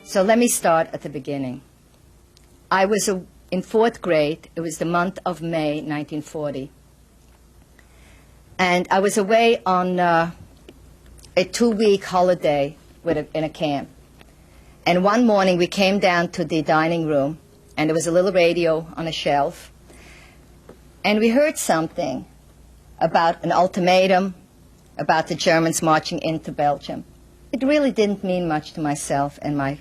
So let me start at the beginning. I was in fourth grade. It was the month of May, 1940. And I was away on a 2-week holiday in a camp. And one morning we came down to the dining room, and there was a little radio on a shelf. And we heard something about an ultimatum, about the Germans marching into Belgium. It really didn't mean much to myself and my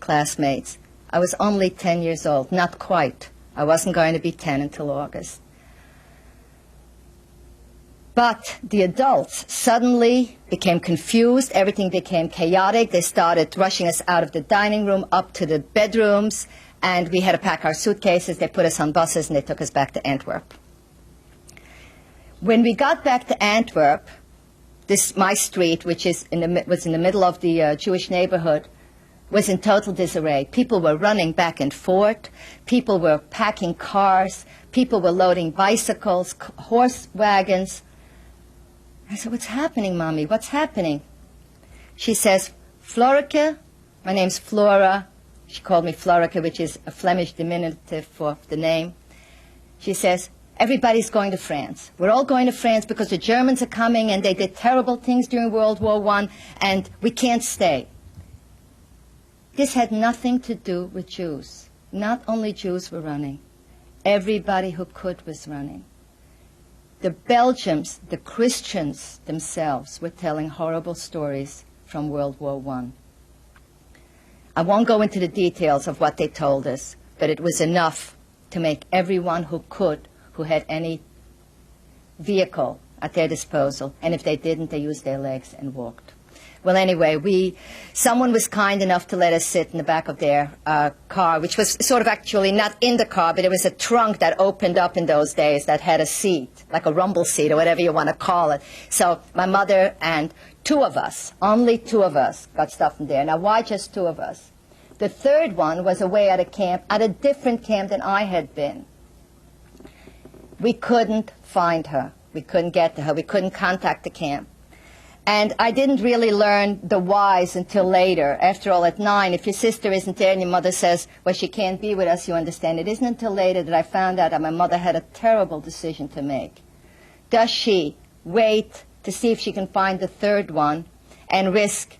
classmates. I was only 10 years old, not quite. I wasn't going to be 10 until August. But the adults suddenly became confused. Everything became chaotic. They started rushing us out of the dining room up to the bedrooms, and we had to pack our suitcases. They put us on buses, and they took us back to Antwerp. When we got back to Antwerp, my street, which was in the middle of the Jewish neighborhood, was in total disarray. People were running back and forth. People were packing cars. People were loading bicycles, horse wagons. I said, "What's happening, Mommy? What's happening?" She says, "Florike," my name's Flora. She called me Florike, which is a Flemish diminutive for the name. She says, "Everybody's going to France. We're all going to France because the Germans are coming, and they did terrible things during World War I, and we can't stay." This had nothing to do with Jews. Not only Jews were running. Everybody who could was running. The Belgians, the Christians themselves, were telling horrible stories from World War I. I won't go into the details of what they told us, but it was enough to make everyone who could, who had any vehicle at their disposal, and if they didn't, they used their legs and walked. Well, anyway, someone was kind enough to let us sit in the back of their car, which was sort of actually not in the car, but it was a trunk that opened up in those days that had a seat, like a rumble seat or whatever you want to call it. So my mother and two of us, only two of us, got stuff in there. Now, why just two of us? The third one was away at a camp, at a different camp than I had been. We couldn't find her. We couldn't get to her. We couldn't contact the camp. And I didn't really learn the whys until later. After all, at 9, if your sister isn't there and your mother says, "Well, she can't be with us," you understand. It isn't until later that I found out that my mother had a terrible decision to make. Does she wait to see if she can find the third one and risk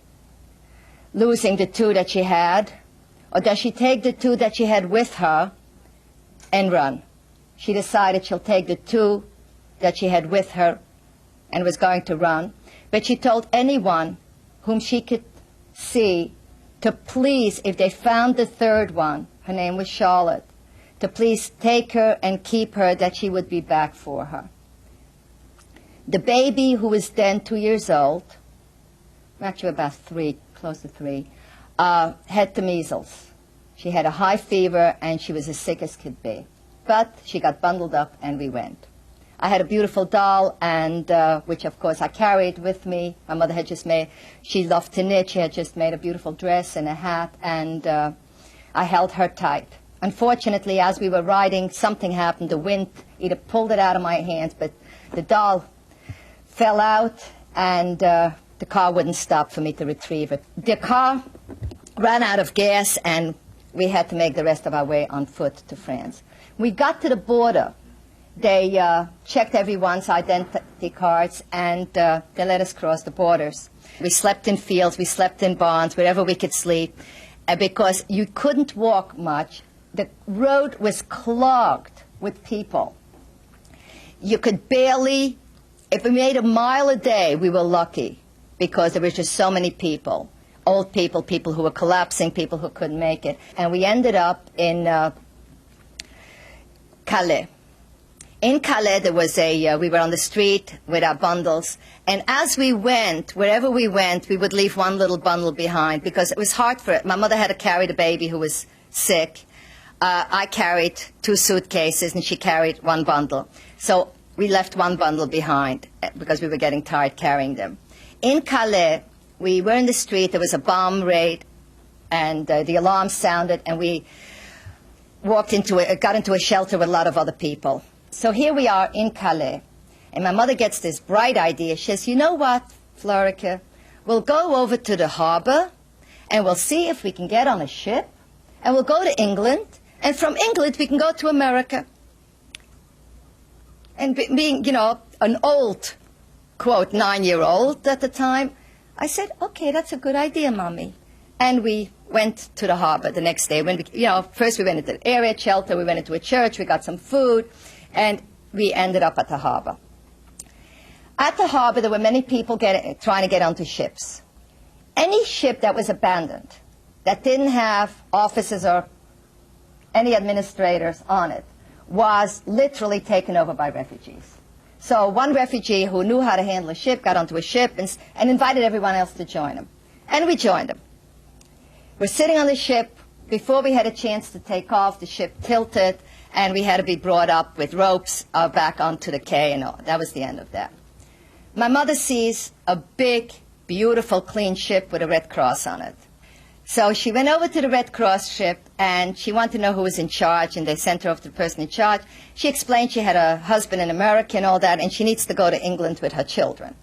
losing the two that she had? Or does she take the two that she had with her and run? She decided she'll take the two that she had with her and was going to run. But she told anyone whom she could see to please, if they found the third one, her name was Charlotte, to please take her and keep her, that she would be back for her. The baby, who was then 2 years old, actually about 3, close to 3, had the measles. She had a high fever, and she was as sick as could be. But she got bundled up, and we went. I had a beautiful doll, and which, of course, I carried with me. My mother had just made, she loved to knit. She had just made a beautiful dress and a hat, and I held her tight. Unfortunately, as we were riding, something happened. The wind either pulled it out of my hands, but the doll fell out, and the car wouldn't stop for me to retrieve it. The car ran out of gas, and we had to make the rest of our way on foot to France. We got to the border. They checked everyone's identity cards, and they let us cross the borders. We slept in fields, we slept in barns, wherever we could sleep, because you couldn't walk much. The road was clogged with people. You could barely, if we made a mile a day, we were lucky, because there were just so many people. Old people, people who were collapsing, people who couldn't make it. And we ended up in Calais. In Calais, there was we were on the street with our bundles, and as we went, wherever we went, we would leave one little bundle behind, because it was hard for it. My mother had to carry the baby who was sick. I carried 2 suitcases, and she carried 1 bundle. So we left 1 bundle behind, because we were getting tired carrying them. In Calais, we were in the street, there was a bomb raid, and the alarm sounded, and we got into a shelter with a lot of other people. So here we are in Calais, and my mother gets this bright idea. She says, "You know what, Florike, we'll go over to the harbor, and we'll see if we can get on a ship, and we'll go to England, and from England we can go to America. And being, you know, an old, quote, 9-year-old at the time, I said, okay, that's a good idea, Mommy. And we went to the harbor the next day. When we, you know, first we went into the air raid shelter, we went into a church, we got some food, and we ended up at the harbor. At the harbor, there were many people trying to get onto ships. Any ship that was abandoned, that didn't have officers or any administrators on it, was literally taken over by refugees. So one refugee who knew how to handle a ship got onto a ship and invited everyone else to join him. And we joined him. We're sitting on the ship. Before we had a chance to take off, the ship tilted, and we had to be brought up with ropes back onto the quay, and all. That was the end of that. My mother sees a big, beautiful, clean ship with a Red Cross on it. So she went over to the Red Cross ship, and she wanted to know who was in charge, and they sent her off to the person in charge. She explained she had a husband in America and all that, and she needs to go to England with her children.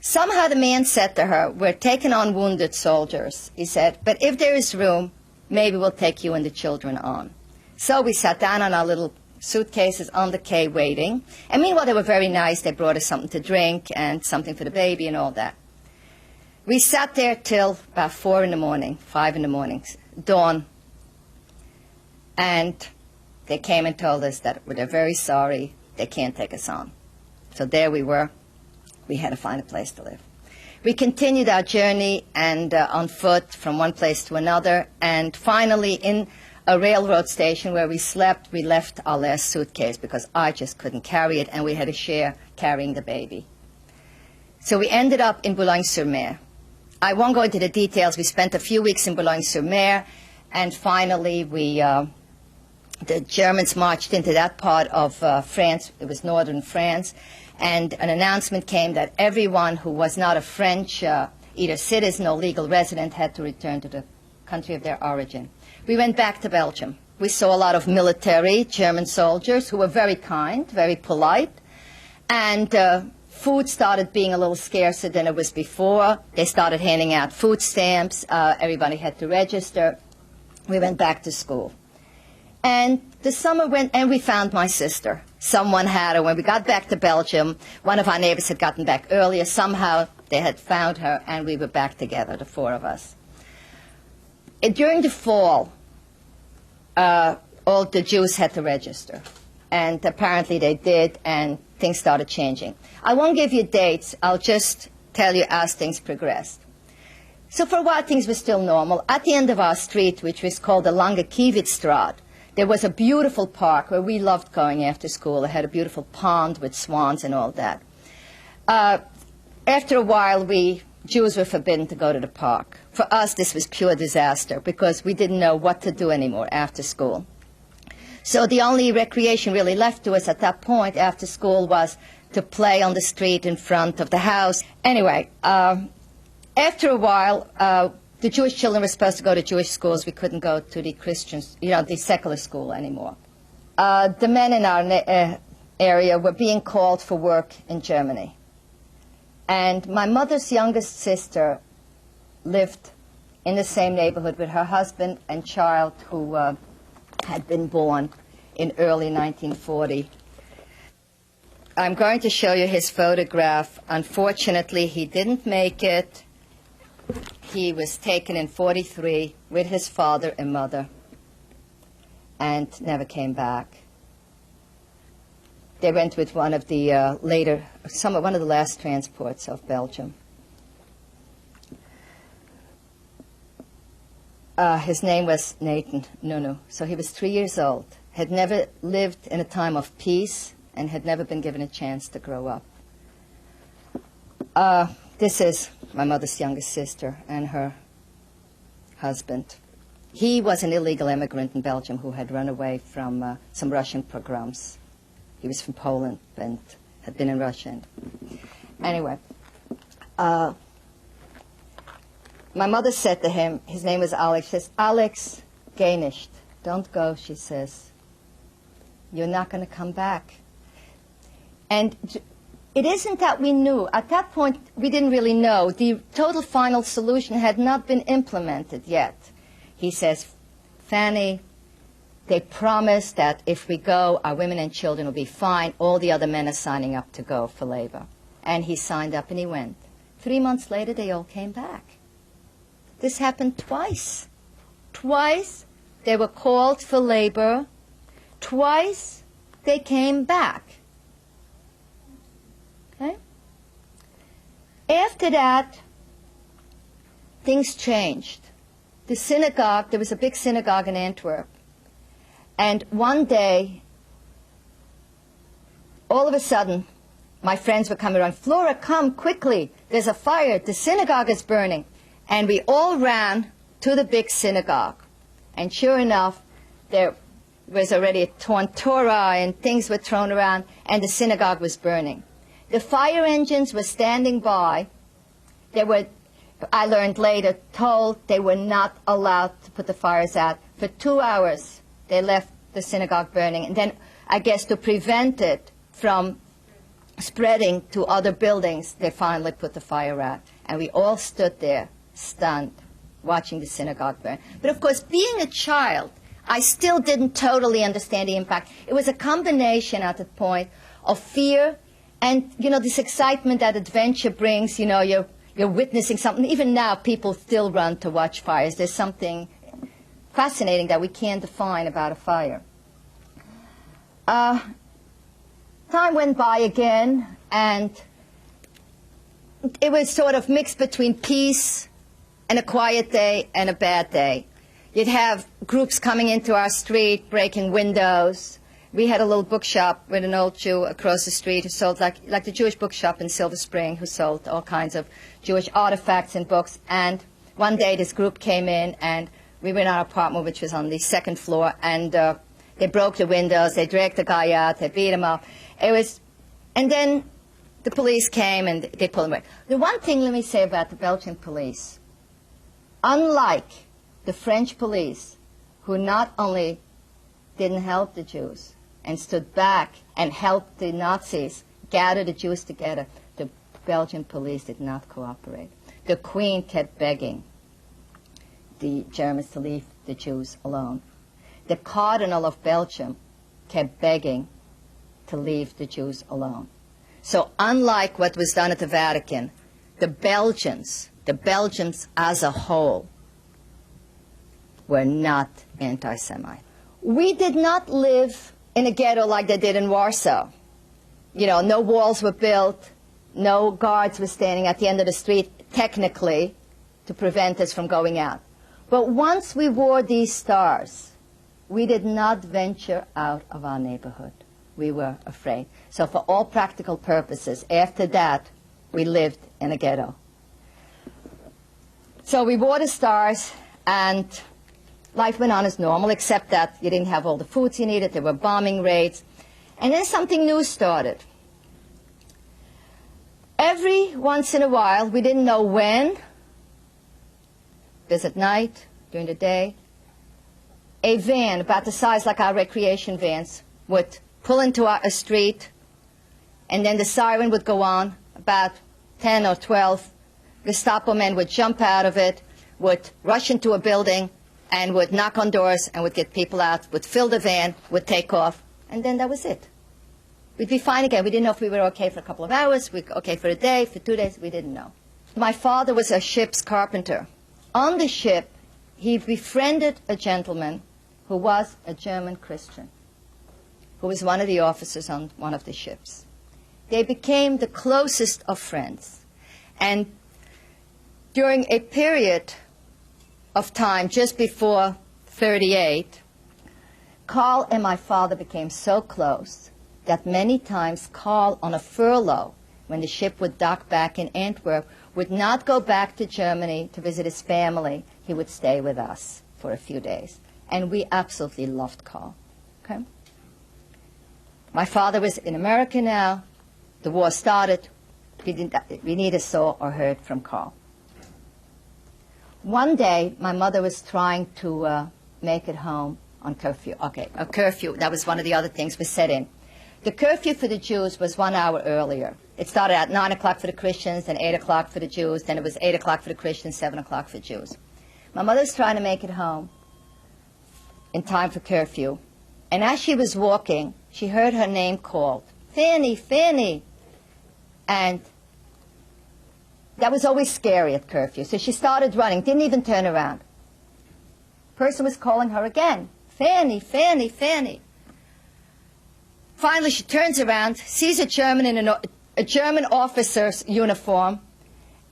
Somehow the man said to her, we're taking on wounded soldiers. He said, but if there is room, maybe we'll take you and the children on. So we sat down on our little suitcases on the quay waiting. And meanwhile, they were very nice. They brought us something to drink and something for the baby and all that. We sat there till about 4 in the morning, 5 in the morning, dawn. And they came and told us that they're very sorry, they can't take us on. So there we were. We had to find a place to live. We continued our journey and on foot from one place to another. And finally, in a railroad station where we slept, we left our last suitcase because I just couldn't carry it, and we had to share carrying the baby. So we ended up in Boulogne-sur-Mer. I won't go into the details. We spent a few weeks in Boulogne-sur-Mer, and finally the Germans marched into that part of France. It was northern France, and an announcement came that everyone who was not a French either citizen or legal resident had to return to the country of their origin. We went back to Belgium. We saw a lot of military German soldiers who were very kind, very polite, and food started being a little scarcer than it was before. They started handing out food stamps. Everybody had to register. We went back to school. And the summer went, and we found my sister. Someone had her. When we got back to Belgium, one of our neighbors had gotten back earlier. Somehow they had found her, and we were back together, the 4 of us. During the fall, all the Jews had to register. And apparently they did, and things started changing. I won't give you dates. I'll just tell you as things progressed. So for a while, things were still normal. At the end of our street, which was called the Lange Kiewitzstraat, there was a beautiful park where we loved going after school. It had a beautiful pond with swans and all that. After a while, Jews were forbidden to go to the park. For us, this was pure disaster because we didn't know what to do anymore after school. So the only recreation really left to us at that point after school was to play on the street in front of the house. Anyway, after a while, the Jewish children were supposed to go to Jewish schools. We couldn't go to the Christians, the secular school anymore. The men in our area were being called for work in Germany. And my mother's youngest sister lived in the same neighborhood with her husband and child who had been born in early 1940. I'm going to show you his photograph. Unfortunately, he didn't make it. He was taken in 43 with his father and mother and never came back. They went with one of the one of the last transports of Belgium. His name was Nathan Nunu. So he was 3 years old, had never lived in a time of peace, and had never been given a chance to grow up. This is my mother's youngest sister and her husband. He was an illegal immigrant in Belgium who had run away from some Russian pogroms. He was from Poland and had been in Russia. Anyway, my mother said to him, his name was Alex, she says, Alex, geh nicht. Don't go, she says. You're not going to come back. And it isn't that we knew. At that point, we didn't really know. The total final solution had not been implemented yet. He says, Fanny, they promised that if we go, our women and children will be fine. All the other men are signing up to go for labor. And he signed up and he went. 3 months later, they all came back. This happened twice. Twice they were called for labor. Twice they came back. Okay? After that, things changed. The synagogue, there was a big synagogue in Antwerp. And one day, all of a sudden, my friends were coming around. Flora, come quickly. There's a fire. The synagogue is burning. And we all ran to the big synagogue. And sure enough, there was already a torn Torah and things were thrown around, and the synagogue was burning. The fire engines were standing by. They were, I learned later, told they were not allowed to put the fires out. For 2 hours, they left the synagogue burning. And then, I guess, to prevent it from spreading to other buildings, they finally put the fire out. And we all stood there, stunned, watching the synagogue burn. But, of course, being a child, I still didn't totally understand the impact. It was a combination at that point of fear and, you know, this excitement that adventure brings. You know, you're witnessing something. Even now, people still run to watch fires. There's something fascinating that we can't define about a fire. Time went by again, and it was sort of mixed between peace and a quiet day and a bad day. You'd have groups coming into our street, breaking windows. We had a little bookshop with an old Jew across the street who sold, like the Jewish bookshop in Silver Spring, who sold all kinds of Jewish artifacts and books. And one day this group came in, and we were in our apartment, which was on the second floor, and they broke the windows, they dragged the guy out, they beat him up. And then the police came and they pulled him away. The one thing, let me say about the Belgian police, unlike the French police, who not only didn't help the Jews and stood back and helped the Nazis gather the Jews together, the Belgian police did not cooperate. The Queen kept begging the Germans to leave the Jews alone. The Cardinal of Belgium kept begging to leave the Jews alone. So unlike what was done at the Vatican, the Belgians as a whole, were not anti-Semite. We did not live in a ghetto like they did in Warsaw. You know, no walls were built, no guards were standing at the end of the street, technically, to prevent us from going out. But once we wore these stars, we did not venture out of our neighborhood. We were afraid. So for all practical purposes, after that, we lived in a ghetto. So we wore the stars, and life went on as normal, except that you didn't have all the foods you needed. There were bombing raids. And then something new started. Every once in a while, we didn't know when, there's at night, during the day, a van about the size like our recreation vans would pull into a street, and then the siren would go on. About 10 or 12 Gestapo men would jump out of it, would rush into a building, and would knock on doors and would get people out, would fill the van, would take off, and then that was it. We'd be fine again. We didn't know if we were okay for a couple of hours, we were okay for a day, for 2 days, we didn't know. My father was a ship's carpenter. On the ship, he befriended a gentleman who was a German Christian, who was one of the officers on one of the ships. They became the closest of friends. And during a period of time just before 1938, Carl and my father became so close that many times Carl, on a furlough, when the ship would dock back in Antwerp, would not go back to Germany to visit his family. He would stay with us for a few days. And we absolutely loved Carl. Okay? My father was in America now. The war started. We neither saw or heard from Carl. One day, my mother was trying to make it home on curfew. Okay, a curfew. That was one of the other things we set in. The curfew for the Jews was 1 hour earlier. It started at 9 o'clock for the Christians, then 8 o'clock for the Jews, then it was 8 o'clock for the Christians, 7 o'clock for the Jews. My mother's trying to make it home in time for curfew. And as she was walking, she heard her name called, Fanny, Fanny. And that was always scary at curfew. So she started running, didn't even turn around. Person was calling her again, Fanny, Fanny, Fanny. Finally, she turns around, sees a German in a German officer's uniform,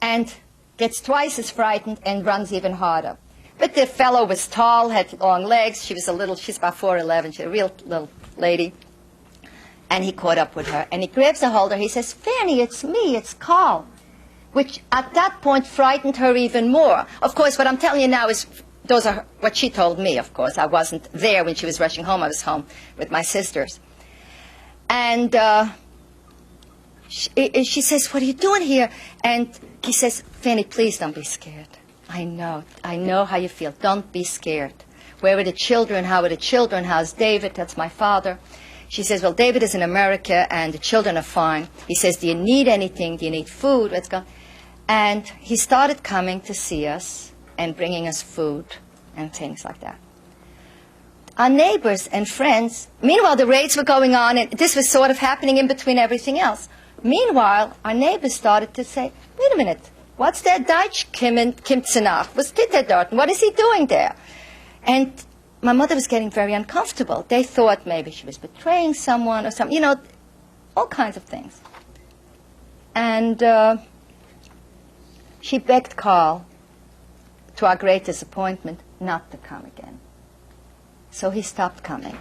and gets twice as frightened and runs even harder. But the fellow was tall, had long legs. She's about 4'11", she's a real little lady. And he caught up with her, and he grabs a hold of her. He says, Fanny, it's me, it's Carl, which at that point frightened her even more. Of course, what I'm telling you now is, those are what she told me, of course. I wasn't there when she was rushing home. I was home with my sisters. And she says, what are you doing here? And he says, Fanny, please don't be scared. I know how you feel. Don't be scared. Where are the children? How are the children? How's David? That's my father. She says, well, David is in America and the children are fine. He says, do you need anything? Do you need food? Let's go. And he started coming to see us and bringing us food and things like that. Our neighbors and friends, meanwhile, the raids were going on, and this was sort of happening in between everything else. Meanwhile, our neighbors started to say, wait a minute, what's that Deutsch Kimtsenach? Was did that dort? What is he doing there? And my mother was getting very uncomfortable. They thought maybe she was betraying someone or something, you know, all kinds of things. And she begged Carl, to our great disappointment, not to come again. So he stopped coming.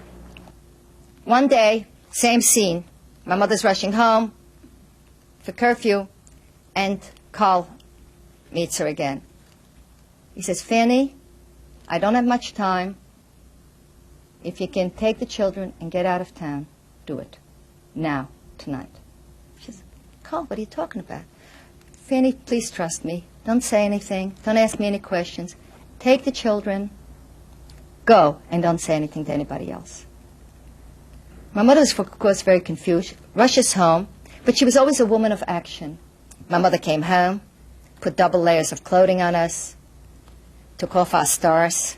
One day, same scene. My mother's rushing home for curfew, and Carl meets her again. He says, Fanny, I don't have much time. If you can take the children and get out of town, do it. Now, tonight. She says, Carl, what are you talking about? Fanny, please trust me. Don't say anything. Don't ask me any questions. Take the children. Go, and don't say anything to anybody else. My mother was, of course, very confused. Rushes home, but she was always a woman of action. My mother came home, put double layers of clothing on us, took off our stars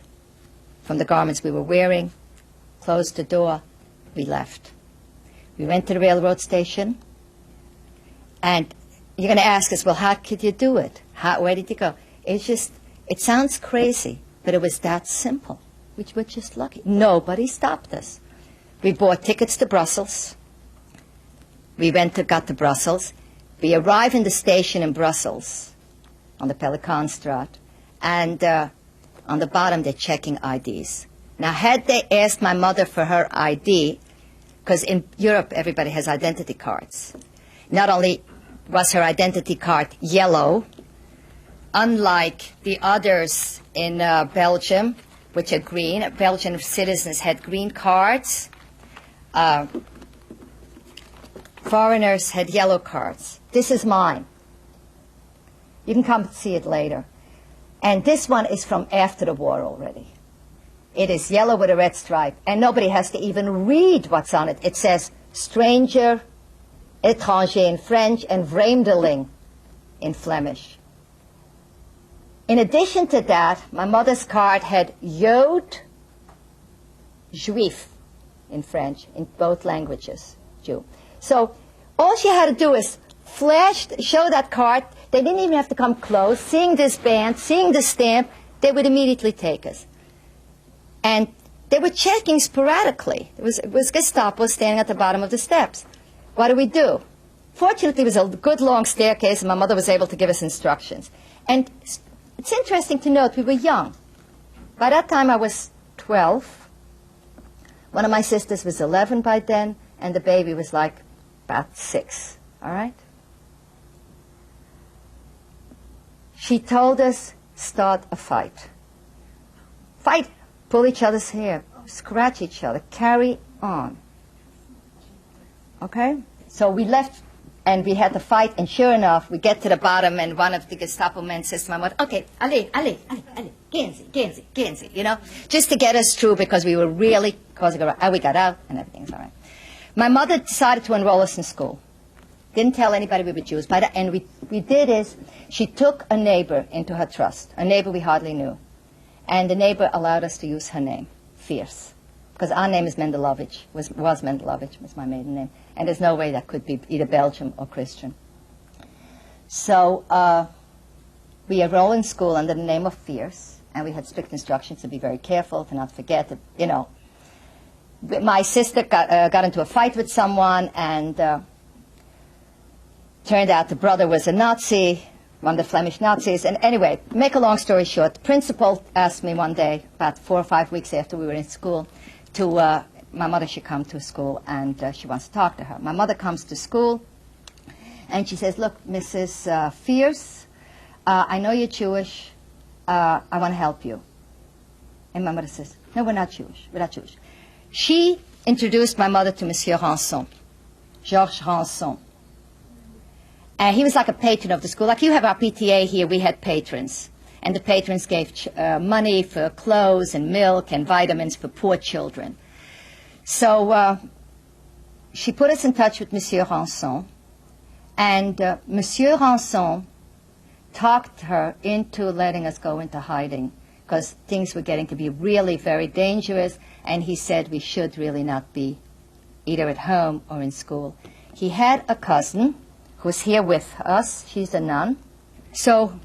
from the garments we were wearing, closed the door, we left. We went to the railroad station, and you're going to ask us, well, how could you do it? Where did you go? It's just, it sounds crazy, but it was that simple. We were just lucky. Nobody stopped us. We bought tickets to Brussels. We got to Brussels. We arrived in the station in Brussels on the Pelikanstraat, and on the bottom they're checking IDs. Now, had they asked my mother for her ID, because in Europe everybody has identity cards, not only was her identity card yellow, unlike the others in Belgium, which are green. Belgian citizens had green cards. Foreigners had yellow cards. This is mine. You can come see it later. And this one is from after the war already. It is yellow with a red stripe, and nobody has to even read what's on it. It says stranger, étranger in French, and vreemdeling in Flemish. In addition to that, my mother's card had Jood, Juif in French, in both languages, Jew. So all she had to do is show that card. They didn't even have to come close. Seeing this band, seeing the stamp, they would immediately take us. And they were checking sporadically. It was Gestapo standing at the bottom of the steps. What do? Fortunately, it was a good long staircase, and my mother was able to give us instructions. And it's interesting to note, we were young. By that time, I was 12. One of my sisters was 11 by then, and the baby was like about 6, all right? She told us, start a fight. Fight, pull each other's hair, scratch each other, carry on. Okay? So we left, and we had to fight, and sure enough, we get to the bottom, and one of the Gestapo men says to my mother, okay, allez, gehen Sie, you know, just to get us through, because we were really causing a ruckus. We got out, and everything's all right. My mother decided to enroll us in school. Didn't tell anybody we were Jews. And we did is, she took a neighbor into her trust, a neighbor we hardly knew. And the neighbor allowed us to use her name, Fierce. Because our name is Mendelovich, was Mendelovich, was my maiden name. And there's no way that could be either Belgian or Christian. So we enrolled in school under the name of Fierce, and we had strict instructions to be very careful, to not forget, to, you know. My sister got into a fight with someone, and turned out the brother was a Nazi, one of the Flemish Nazis. And anyway, make a long story short, the principal asked me one day, about 4 or 5 weeks after we were in school, to my mother should come to school, and she wants to talk to her. My mother comes to school, and she says, look, Mrs. Fierce, I know you're Jewish. I want to help you. And my mother says, no, we're not Jewish. We're not Jewish. She introduced my mother to Monsieur Ranson, Georges Ranson. And he was like a patron of the school. Like you have our PTA here, we had patrons. And the patrons gave money for clothes and milk and vitamins for poor children. So she put us in touch with Monsieur Ranson. And Monsieur Ranson talked her into letting us go into hiding, because things were getting to be really very dangerous. And he said we should really not be either at home or in school. He had a cousin who's here with us. She's a nun. So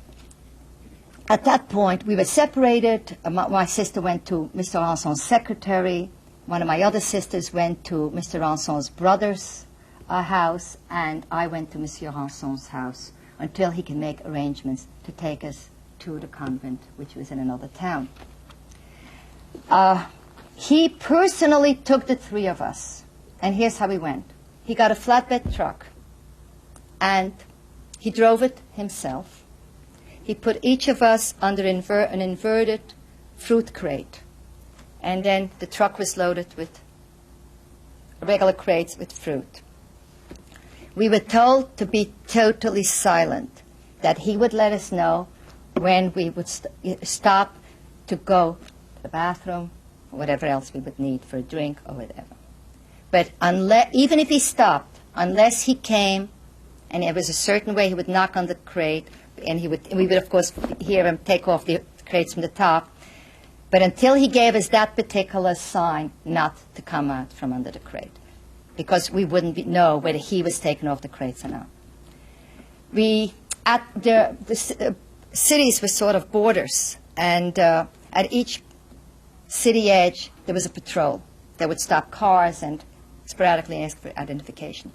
at that point, we were separated. My sister went to Mr. Ranson's secretary. One of my other sisters went to Mr. Ranson's brother's house, and I went to Monsieur Ranson's house until he can make arrangements to take us to the convent, which was in another town. He personally took the 3 of us, and here's how we went. He got a flatbed truck, and he drove it himself. He put each of us under an inverted fruit crate, and then the truck was loaded with regular crates with fruit. We were told to be totally silent, that he would let us know when we would stop to go to the bathroom, or whatever else we would need for a drink or whatever. But even if he stopped, unless he came, and it was a certain way he would knock on the crate, and we would, of course, hear him take off the crates from the top. But until he gave us that particular sign not to come out from under the crate, because we wouldn't know whether he was taking off the crates or not. The cities were sort of borders, and at each city edge there was a patrol that would stop cars and sporadically ask for identification.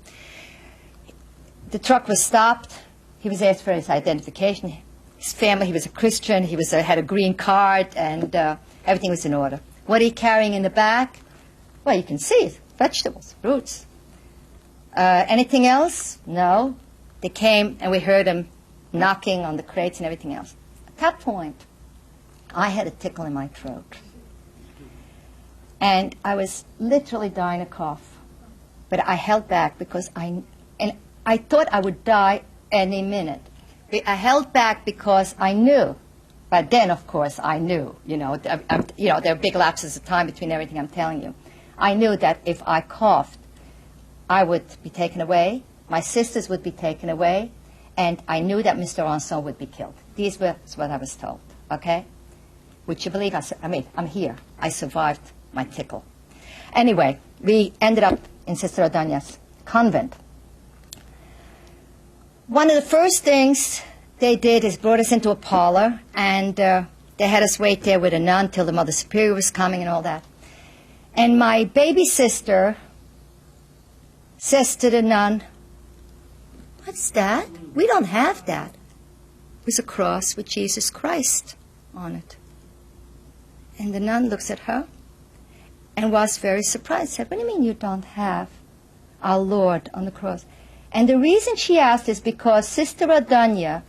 The truck was stopped. He was asked for his identification. His family, he was a Christian. He had a green card, and everything was in order. What are you carrying in the back? Well, you can see it. Vegetables, fruits. Anything else? No. They came, and we heard them knocking on the crates and everything else. At that point, I had a tickle in my throat. And I was literally dying of cough. But I held back because I thought I would die any minute. I held back because I knew. But then, of course, I knew. There are big lapses of time between everything I'm telling you. I knew that if I coughed, I would be taken away, my sisters would be taken away, and I knew that Mr. Ranson would be killed. These were what I was told, okay? Would you believe I'm here. I survived my tickle. Anyway, we ended up in Sister O'Donya's convent. One of the first things they did is brought us into a parlor, and they had us wait there with a nun till the Mother Superior was coming and all that. And my baby sister says to the nun, "What's that? We don't have that." It was a cross with Jesus Christ on it. And the nun looks at her and was very surprised. Said, "What do you mean you don't have our Lord on the cross?" And the reason she asked is because Sister O'Donya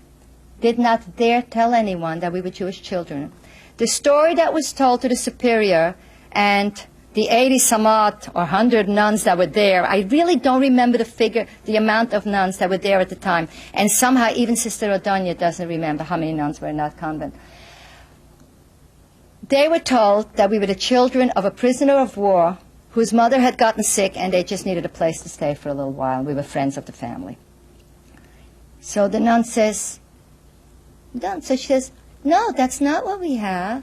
did not dare tell anyone that we were Jewish children. The story that was told to the superior and the 80-some-odd or 100 nuns that were there, I really don't remember the figure, the amount of nuns that were there at the time. And somehow even Sister O'Donya doesn't remember how many nuns were in that convent. They were told that we were the children of a prisoner of war whose mother had gotten sick and they just needed a place to stay for a little while. We were friends of the family. So the nun says, so she says, no, that's not what we have.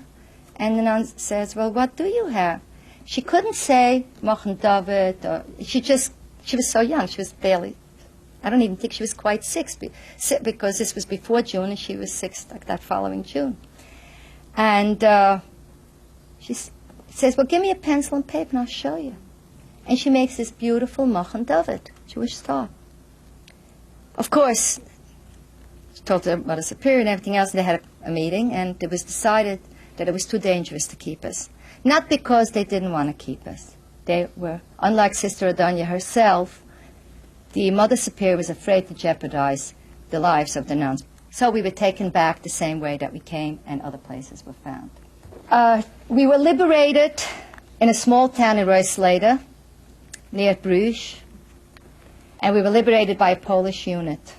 And the nun says, well, what do you have? She couldn't say Mochen David, or she was so young, she was barely, I don't even think she was quite 6, because this was before June, and she was 6 like that following June. And she says, well, give me a pencil and paper and I'll show you. And she makes this beautiful Mochen David, Jewish star. Of course, she told her Mother Superior and everything else, and they had a meeting, and it was decided that it was too dangerous to keep us. Not because they didn't want to keep us. They were, unlike Sister Adonia herself, the Mother Superior was afraid to jeopardize the lives of the nuns. So we were taken back the same way that we came, and other places were found. We were liberated in a small town in Ruisleda, near Bruges, and we were liberated by a Polish unit.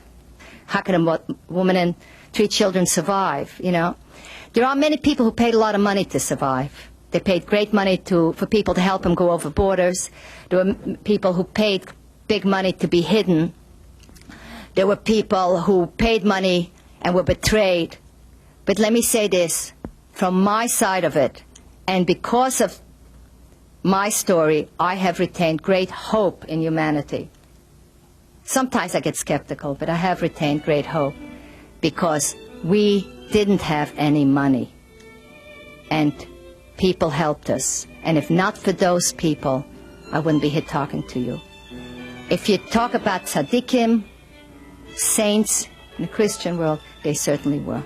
How can a woman and 3 children survive, you know? There are many people who paid a lot of money to survive. They paid great money for people to help them go over borders. There were people who paid big money to be hidden. There were people who paid money and were betrayed. But let me say this, from my side of it, and because of my story, I have retained great hope in humanity. Sometimes I get skeptical, but I have retained great hope because we didn't have any money. And people helped us. And if not for those people, I wouldn't be here talking to you. If you talk about tzaddikim, saints in the Christian world, they certainly were.